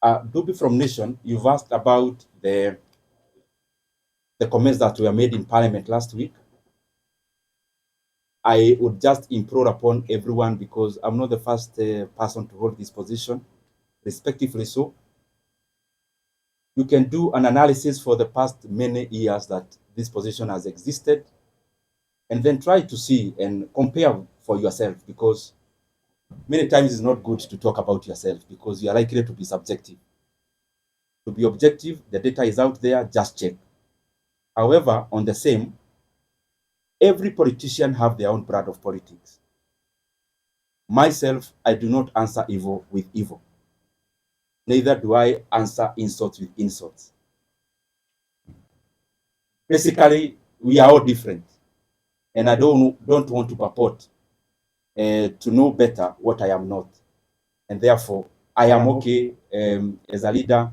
Duby from Nation, you've asked about the comments that were made in Parliament last week. I would just implore upon everyone, because I'm not the first person to hold this position, respectively so. You can do an analysis for the past many years that this position has existed, and then try to see and compare for yourself, because many times it's not good to talk about yourself because you are likely to be subjective. To be objective, the data is out there, just check. However, on the same, every politician have their own brand of politics. Myself, I do not answer evil with evil. Neither do I answer insults with insults. Basically, we are all different, and I don't want to purport to know better what I am not, and therefore I am okay as a leader.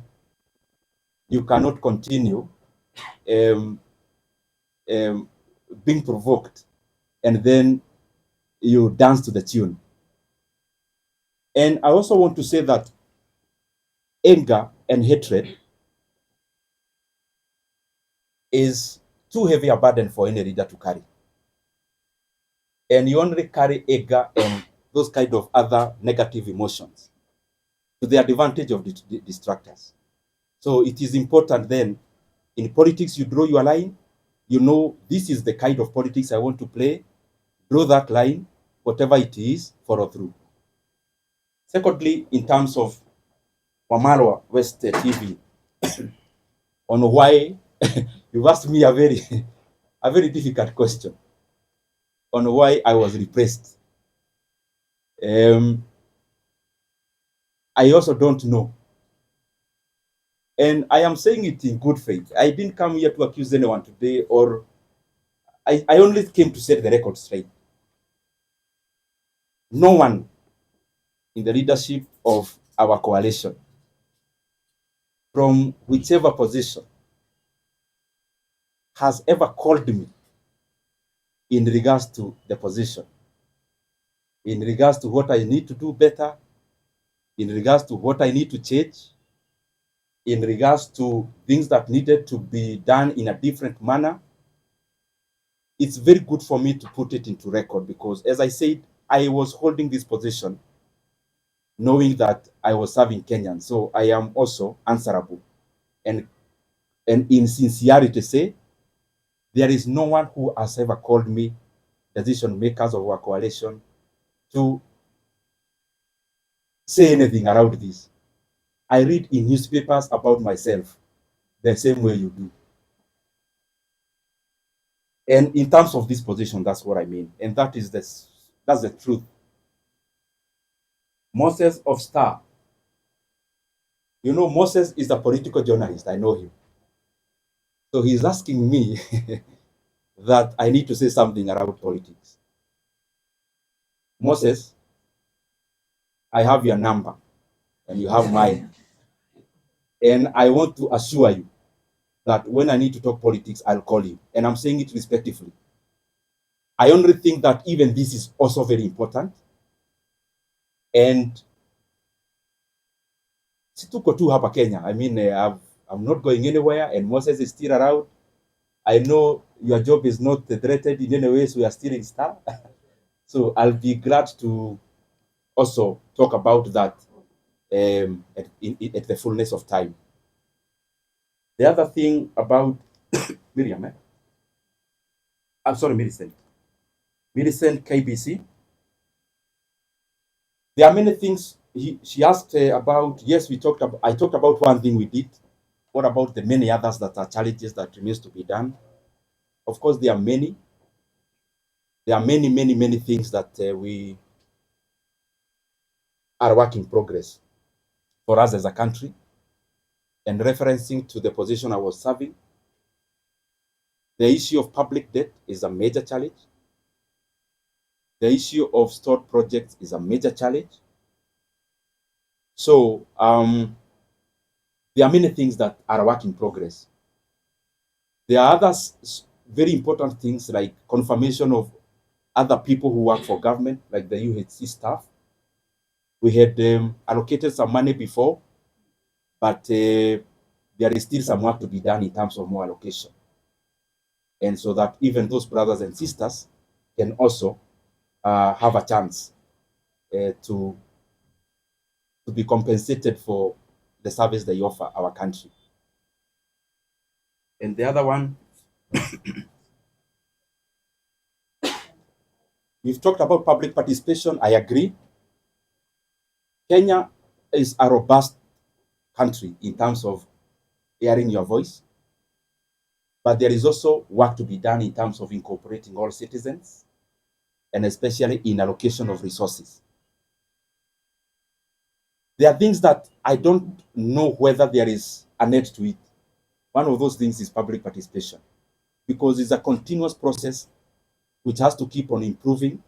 You cannot continue being provoked and then you dance to the tune. And I also want to say that anger and hatred is too heavy a burden for any leader to carry. And you only carry anger and those kind of other negative emotions to the advantage of the distractors. So it is important then, in politics, you draw your line. You know, this is the kind of politics I want to play. Draw that line, whatever it is, follow through. Secondly, in terms of Wamalwa West TV, on why you asked me a very difficult question on why I was repressed. I also don't know. And I am saying it in good faith. I didn't come here to accuse anyone today, or I only came to set the record straight. No one in the leadership of our coalition, from whichever position, has ever called me in regards to the position, in regards to what I need to do better, in regards to what I need to change, in regards to things that needed to be done in a different manner. It's very good for me to put it into record, because, as I said, I was holding this position knowing that I was serving Kenyans. So I am also answerable. And in sincerity say, there is no one who has ever called me, decision makers of our coalition, to say anything around this. I read in newspapers about myself the same way you do. And in terms of this position, that's what I mean. And that's the truth. Moses of Star. You know, Moses is a political journalist. I know him. So he's asking me that I need to say something around politics. Moses, I have your number and you have mine. And I want to assure you that when I need to talk politics, I'll call you. And I'm saying it respectfully. I only think that even this is also very important. And situko tu hapa Kenya. I mean, I'm not going anywhere, and Moses is still around. I know your job is not threatened in any way, so we are still in Star. So I'll be glad to also talk about that at the fullness of time. The other thing about Miriam, I'm sorry, Millicent. Millicent KBC. There are many things she asked about. Yes, I talked about one thing we did. What about the many others that are challenges that remains to be done? Of course, there are many. There are many things that we are work in progress for us as a country. And referencing to the position I was serving, the issue of public debt is a major challenge. The issue of stored projects is a major challenge. So there are many things that are a work in progress. There are other very important things like confirmation of other people who work for government, like the UHC staff. We had allocated some money before, but there is still some work to be done in terms of more allocation. And so that even those brothers and sisters can also have a chance to be compensated for the service they offer our country. And the other one, we've talked about public participation. I agree. Kenya is a robust country in terms of hearing your voice, but there is also work to be done in terms of incorporating all citizens, and especially in allocation of resources. There are things that I don't know whether there is a net to it. One of those things is public participation, because it's a continuous process which has to keep on improving,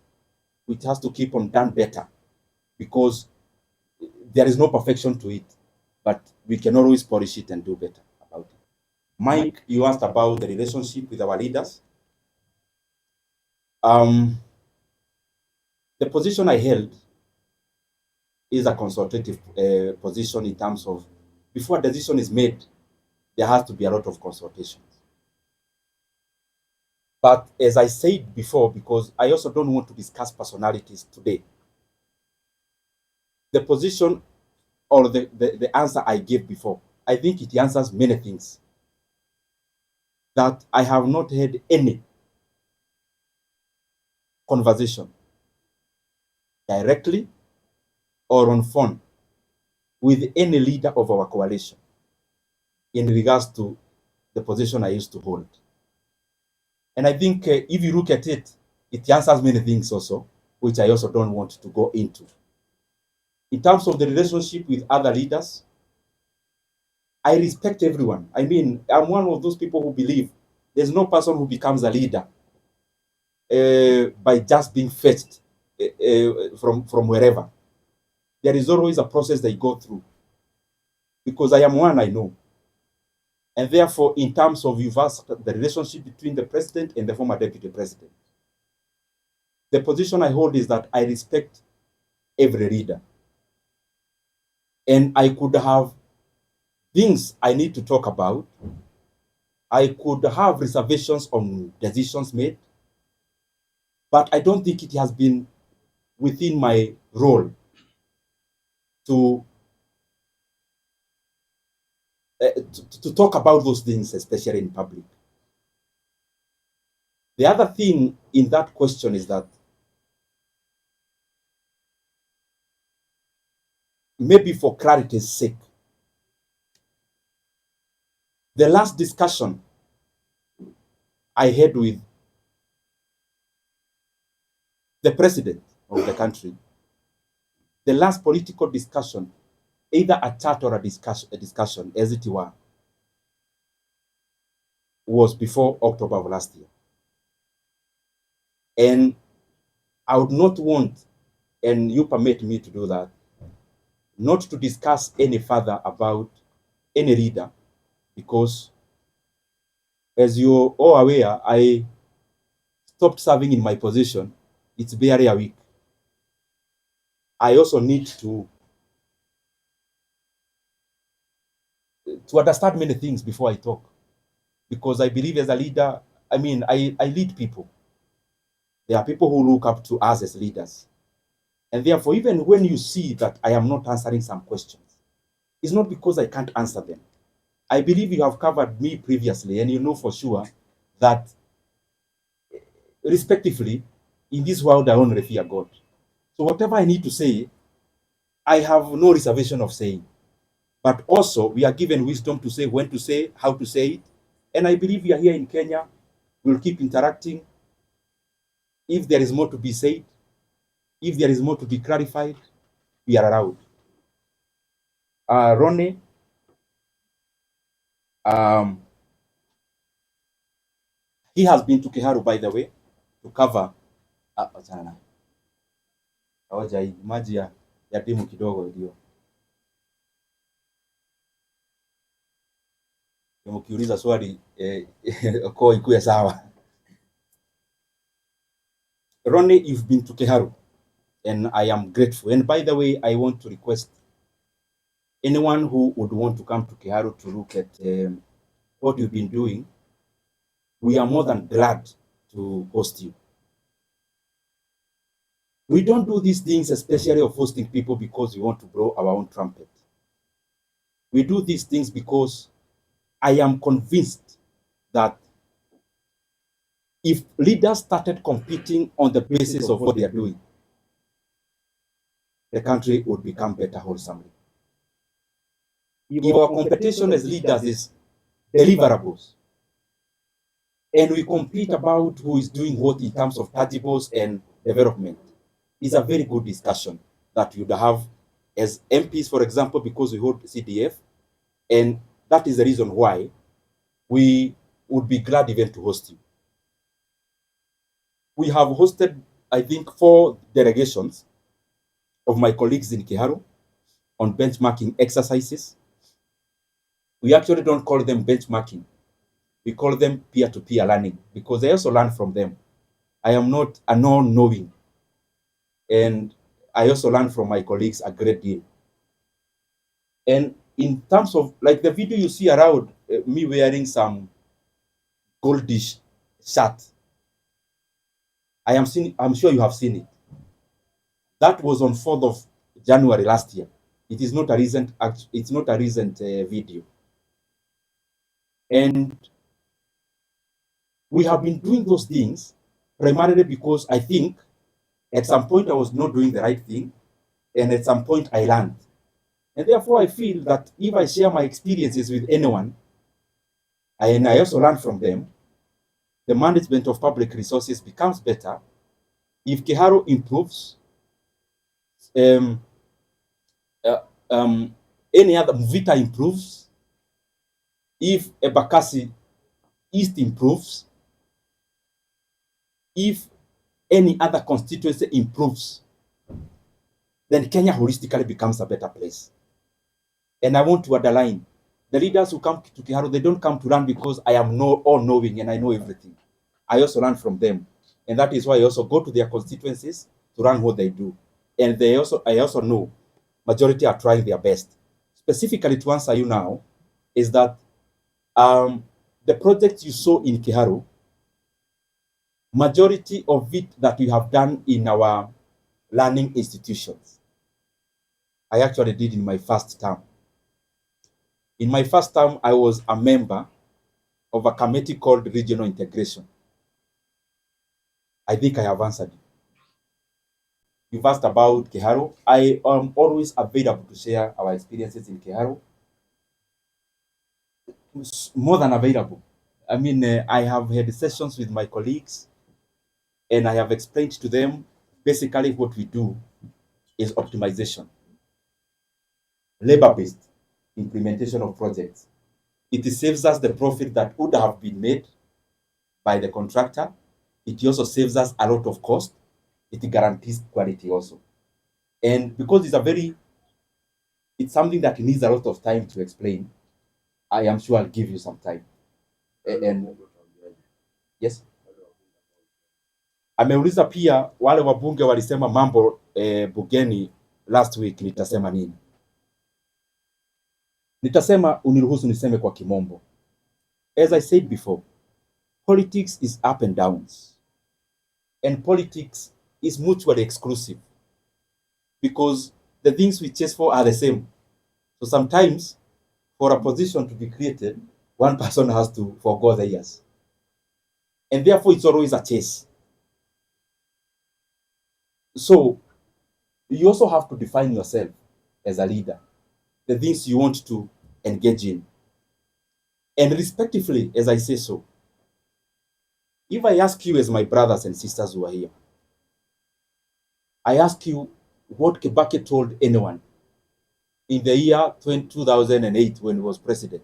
which has to keep on done better, because there is no perfection to it, but we can always polish it and do better about it. Mike, you asked about the relationship with our leaders. The position I held is a consultative position in terms of before a decision is made, there has to be a lot of consultations. But as I said before, because I also don't want to discuss personalities today, the position or the answer I gave before, I think it answers many things. That I have not had any conversation directly or on phone with any leader of our coalition in regards to the position I used to hold. And I think if you look at it, it answers many things also, which I also don't want to go into. In terms of the relationship with other leaders, I respect everyone. I mean, I'm one of those people who believe there's no person who becomes a leader by just being fetched from wherever. There is always a process they go through. Because I am one, I know. And therefore, in terms of you've asked the relationship between the president and the former deputy president, the position I hold is that I respect every leader. And I could have things I need to talk about. I could have reservations on decisions made, but I don't think it has been within my role to talk about those things, especially in public. The other thing in that question is that maybe for clarity's sake, the last discussion I had with the president of the country, the last political discussion, either a chat or a discussion, as it were, was before October of last year. And I would not want, and you permit me to do that, not to discuss any further about any leader, because as you're all aware, I stopped serving in my position. It's barely a week. I also need to understand many things before I talk, because I believe as a leader, I mean, I lead people. There are people who look up to us as leaders. And therefore, even when you see that I am not answering some questions, it's not because I can't answer them. I believe you have covered me previously, and you know for sure that, respectively, in this world, I only fear God. So whatever I need to say, I have no reservation of saying. But also, we are given wisdom to say when to say, how to say it. And I believe we are here in Kenya. We'll keep interacting. If there is more to be said, if there is more to be clarified, we are around. Ronnie, he has been to Kiharu, by the way, to cover maji ya timu kidogo ndio. Mkiuliza swali kwa ikuwe sawa. Ronnie, you've been to Kiharu, and I am grateful. And by the way, I want to request anyone who would want to come to Kiharu to look at what you've been doing, we are more than glad to host you. We don't do these things, especially of hosting people, because we want to blow our own trumpet. We do these things because I am convinced that if leaders started competing on the basis of what they are doing, the country would become better wholesomely. If our competition as leaders is deliverables, and we compete about who is doing what in terms of tangibles and development, it's a very good discussion that you would have as MPs, for example, because we hold CDF, and that is the reason why we would be glad even to host you. We have hosted, I think, 4 delegations of my colleagues in Kiharu on benchmarking exercises. We actually don't call them benchmarking. We call them peer-to-peer learning because I also learn from them. I am not a non-knowing. And I also learn from my colleagues a great deal. And in terms of, like the video you see around, me wearing some goldish shirt, I'm sure you have seen it. That was on 4th of January last year. It is not a recent, it's not a recent video. And we have been doing those things primarily because I think at some point I was not doing the right thing, and at some point I learned. And therefore I feel that if I share my experiences with anyone, and I also learn from them, the management of public resources becomes better. If Kiharu improves, um, uh, any other Mvita improves, if Ebakasi East improves, if any other constituency improves, then Kenya holistically becomes a better place. And I want to underline, the leaders who come to Kiharu, they don't come to learn because I am all-knowing and I know everything. I also learn from them. And that is why I also go to their constituencies to learn what they do. And I also know majority are trying their best. Specifically to answer you now, is that the projects you saw in Kiharu, majority of it that we have done in our learning institutions, I actually did in my first term. In my first term, I was a member of a committee called Regional Integration. I think I have answered you. You've asked about Kiharu. I am always available to share our experiences in Kiharu. More than available. I mean, I have had sessions with my colleagues, and I have explained to them basically what we do is optimization, labor-based implementation of projects. It saves us the profit that would have been made by the contractor. It also saves us a lot of cost. It guarantees quality also. And because it's something that needs a lot of time to explain, I am sure I'll give you some time. And yes, ameuliza pia wale wabunge walisema mambo bungeni last week, nitasema nini? Nitasema, uniruhusu niseme kwa kimombo. As I said before, politics is up and downs. And politics is mutually exclusive because the things we chase for are the same. So sometimes, for a position to be created, one person has to forgo the years. And therefore, it's always a chase. So you also have to define yourself as a leader, the things you want to engage in. And respectively, as I say so, if I ask you as my brothers and sisters who are here, I ask you what Kibaki told anyone in the year 2008 when he was president,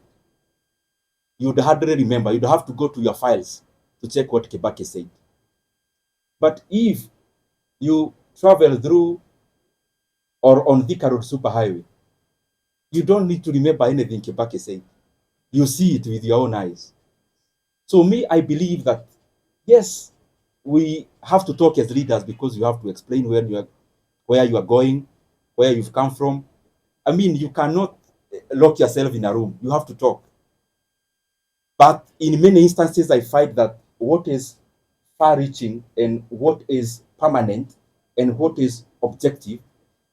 you'd hardly remember. You'd have to go to your files to check what Kibaki said. But if you travel through or on Thika Road Superhighway, you don't need to remember anything Kibaki said. You see it with your own eyes. So me, I believe that, yes, we have to talk as leaders because you have to explain where you are going, where you've come from. I mean, you cannot lock yourself in a room. You have to talk. But in many instances, I find that what is far-reaching and what is permanent and what is objective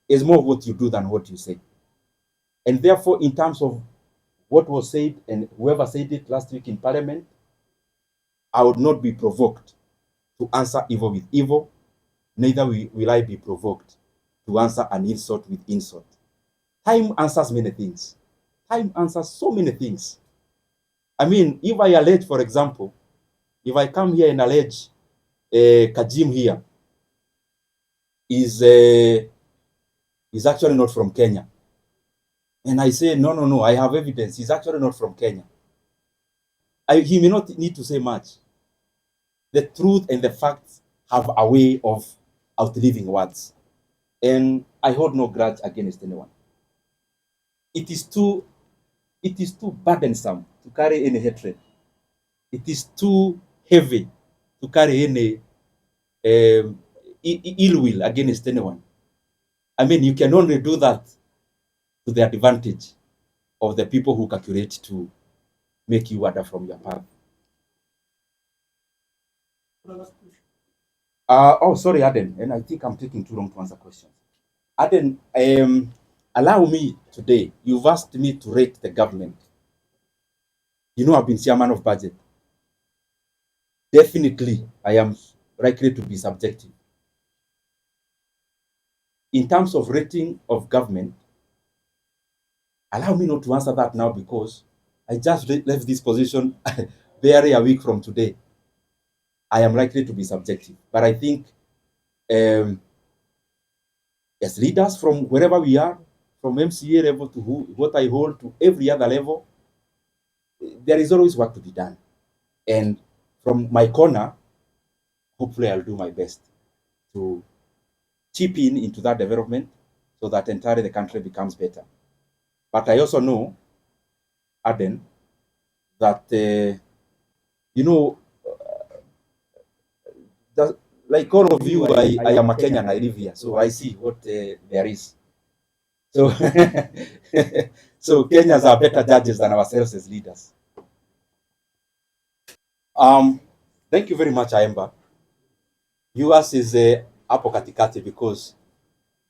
is more what you do than what you say. And therefore, in terms of what was said and whoever said it last week in Parliament, I would not be provoked to answer evil with evil, neither will I be provoked to answer an insult with insult. Time answers many things. Time answers so many things. I mean, if I allege, for example, if I come here and allege Kajim here is actually not from Kenya, and I say, no, I have evidence, he's actually not from Kenya, he may not need to say much. The truth and the facts have a way of outliving words. And I hold no grudge against anyone. It is too burdensome to carry any hatred. It is too heavy to carry any ill will against anyone. I mean, you can only do that to the advantage of the people who calculate to make you wander from your path. Oh, sorry, Aden, and I think I'm taking too long to answer questions. Aden, allow me today. You've asked me to rate the government. You know, I've been chairman of budget. Definitely, I am likely to be subjective. In terms of rating of government, allow me not to answer that now because I just left this position barely a week from today. I am likely to be subjective. But I think as leaders from wherever we are, from MCA level to what I hold to every other level, there is always work to be done. And from my corner, hopefully I'll do my best to chip in into that development so that entirely the country becomes better. But I also know, Aden, that, you know, like all of you, I am a Kenyan, I live here, so I see what there is. So, so Kenyans are better judges than ourselves as leaders. Thank you very much, Aemba. Yours is hapo katikati because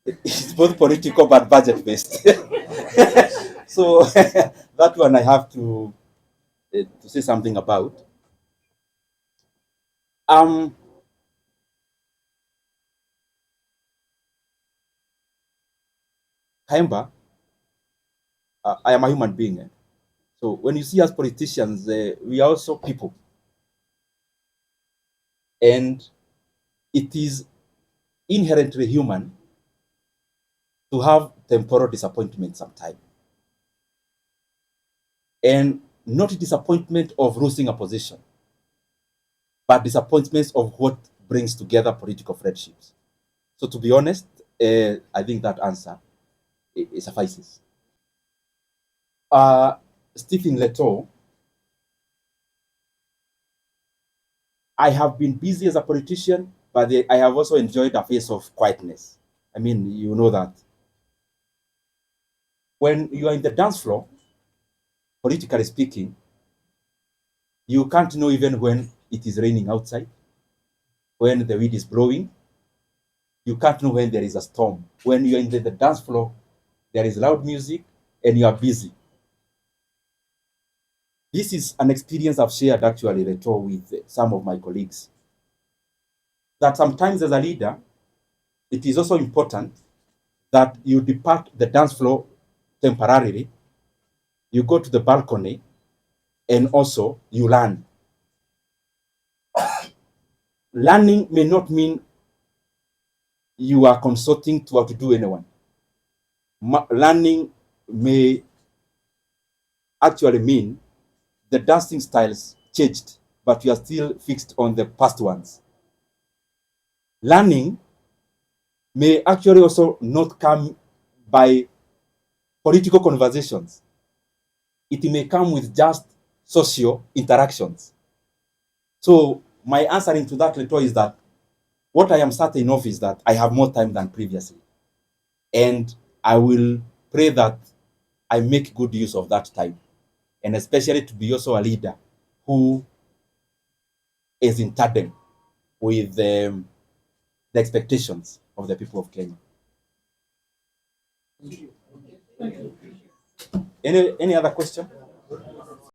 it's both political but budget based. So that one I have to say something about. Kaemba, I am a human being. So when you see us politicians, we are also people. And it is inherently human to have temporal disappointment sometimes. And not disappointment of losing a position, but disappointments of what brings together political friendships. So to be honest, I think that answer it suffices. Stephen Leto, I have been busy as a politician, but I have also enjoyed a phase of quietness. I mean, you know that. When you are in the dance floor, politically speaking, you can't know even when it is raining outside, when the wind is blowing. You can't know when there is a storm. When you're in the dance floor, there is loud music and you are busy. This is an experience I've shared actually, Leto, with some of my colleagues. That sometimes as a leader, it is also important that you depart the dance floor temporarily, you go to the balcony, and also you learn. Learning may not mean you are consulting to outdo anyone. Learning may actually mean the dancing styles changed, but you are still fixed on the past ones. Learning may actually also not come by political conversations. It may come with just social interactions. So my answering to that, Leto, is that what I am certain of is that I have more time than previously. And I will pray that I make good use of that time, and especially to be also a leader who is in tandem with the expectations of the people of Kenya. Any other question?